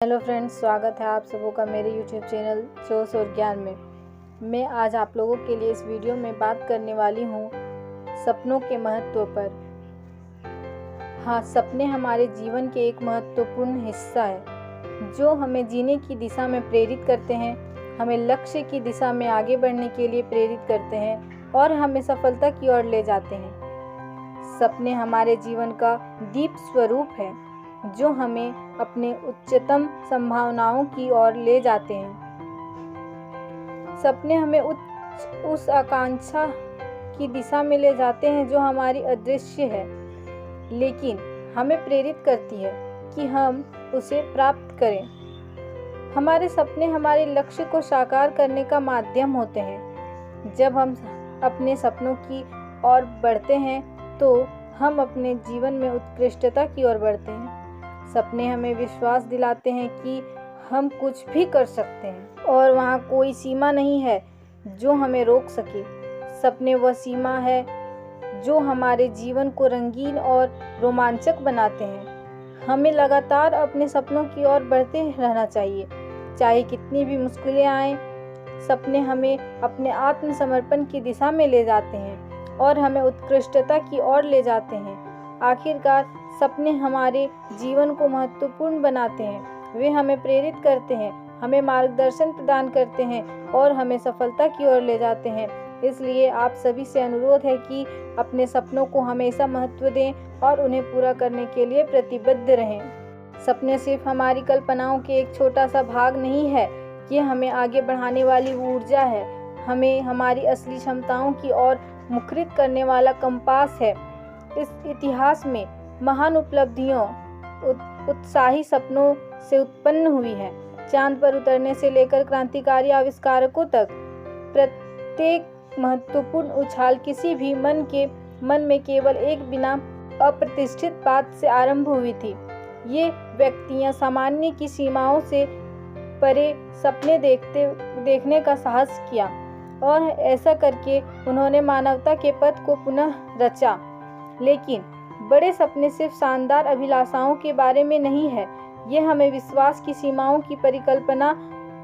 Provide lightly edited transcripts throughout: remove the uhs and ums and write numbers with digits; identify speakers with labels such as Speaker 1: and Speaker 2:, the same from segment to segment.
Speaker 1: Hello friends, स्वागत है आप सबों का मेरे यूट्यूब चैनल जोश और ज्ञान में। मैं आज आप लोगों के लिए इस वीडियो में बात करने वाली हूँ सपनों के महत्व पर। हाँ, सपने हमारे जीवन के एक महत्वपूर्ण हिस्सा है जो हमें जीने की दिशा में प्रेरित करते हैं, हमें लक्ष्य की दिशा में आगे बढ़ने के लिए प्रेरित करते हैं और हमें सफलता की ओर ले जाते हैं। सपने हमारे जीवन का दीप स्वरूप है जो हमें अपने उच्चतम संभावनाओं की ओर ले जाते हैं। सपने हमें उस आकांक्षा की दिशा में ले जाते हैं जो हमारी अदृश्य है, लेकिन हमें प्रेरित करती है कि हम उसे प्राप्त करें। हमारे सपने हमारे लक्ष्य को साकार करने का माध्यम होते हैं। जब हम अपने सपनों की ओर बढ़ते हैं तो हम अपने जीवन में उत्कृष्टता की ओर बढ़ते हैं। सपने हमें विश्वास दिलाते हैं कि हम कुछ भी कर सकते हैं और वहाँ कोई सीमा नहीं है जो हमें रोक सके। सपने वह सीमा है जो हमारे जीवन को रंगीन और रोमांचक बनाते हैं। हमें लगातार अपने सपनों की ओर बढ़ते रहना चाहिए, चाहे कितनी भी मुश्किलें आएं। सपने हमें अपने आत्मसमर्पण की दिशा में ले जाते हैं और हमें उत्कृष्टता की ओर ले जाते हैं। आखिरकार सपने हमारे जीवन को महत्वपूर्ण बनाते हैं। वे हमें प्रेरित करते हैं, हमें मार्गदर्शन प्रदान करते हैं और हमें सफलता की ओर ले जाते हैं। इसलिए आप सभी से अनुरोध है कि अपने सपनों को हमेशा महत्व दें और उन्हें पूरा करने के लिए प्रतिबद्ध रहें। सपने सिर्फ हमारी कल्पनाओं के एक छोटा सा भाग नहीं है, ये हमें आगे बढ़ाने वाली ऊर्जा है, हमें हमारी असली क्षमताओं की ओर मुखरित करने वाला कंपास है। इस इतिहास में महान उपलब्धियों उत्साही सपनों से उत्पन्न हुई है। चांद पर उतरने से लेकर क्रांतिकारी आविष्कारकों तक प्रत्येक महत्वपूर्ण उछाल किसी भी मन में केवल एक बिना अप्रतिष्ठित बात से आरंभ हुई थी। ये व्यक्तियां सामान्य की सीमाओं से परे सपने देखने का साहस किया और ऐसा करके उन्होंने मानवता के पथ को पुनः रचा। लेकिन बड़े सपने सिर्फ शानदार अभिलाषाओं के बारे में नहीं है, ये हमें विश्वास की सीमाओं की परिकल्पना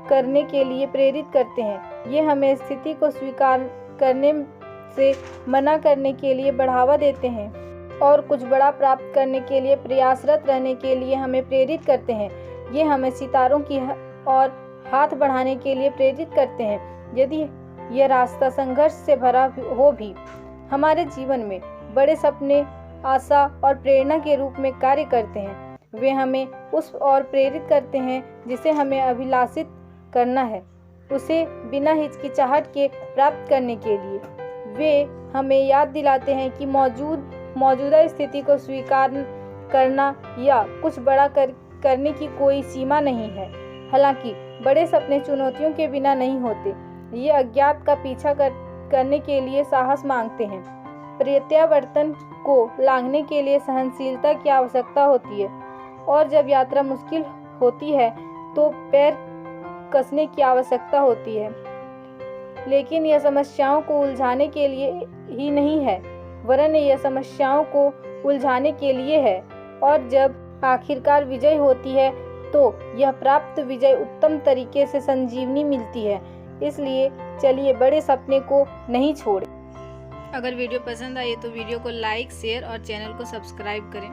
Speaker 1: करने के लिए प्रेरित करते हैं। ये हमें स्थिति को स्वीकार करने से मना करने के लिए बढ़ावा देते हैं और कुछ बड़ा प्राप्त करने के लिए प्रयासरत रहने के लिए हमें प्रेरित करते हैं। ये हमें सितारों की ओर हाथ बढ़ाने के लिए प्रेरित करते हैं। यदि यह रास्ता संघर्ष से भरा हो भी, हमारे जीवन में बड़े सपने आशा और प्रेरणा के रूप में कार्य करते हैं। वे हमें उस ओर प्रेरित करते हैं जिसे हमें अभिलाषित करना है, उसे बिना हिचकिचाहट के प्राप्त करने के लिए। वे हमें याद दिलाते हैं कि मौजूदा स्थिति को स्वीकार करना या कुछ बड़ा करने की कोई सीमा नहीं है। हालांकि बड़े सपने चुनौतियों के बिना नहीं होते, ये अज्ञात का पीछा करने के लिए साहस मांगते हैं। प्रत्यावर्तन को लांघने के लिए सहनशीलता की आवश्यकता होती है और जब यात्रा मुश्किल होती है तो पैर कसने की आवश्यकता होती है। लेकिन यह समस्याओं को उलझाने के लिए ही नहीं है, वरन यह समस्याओं को उलझाने के लिए है। और जब आखिरकार विजय होती है तो यह प्राप्त विजय उत्तम तरीके से संजीवनी मिलती है। इसलिए चलिए बड़े सपने को नहीं छोड़ें। अगर वीडियो पसंद आई तो वीडियो को लाइक, शेयर और चैनल को सब्सक्राइब करें।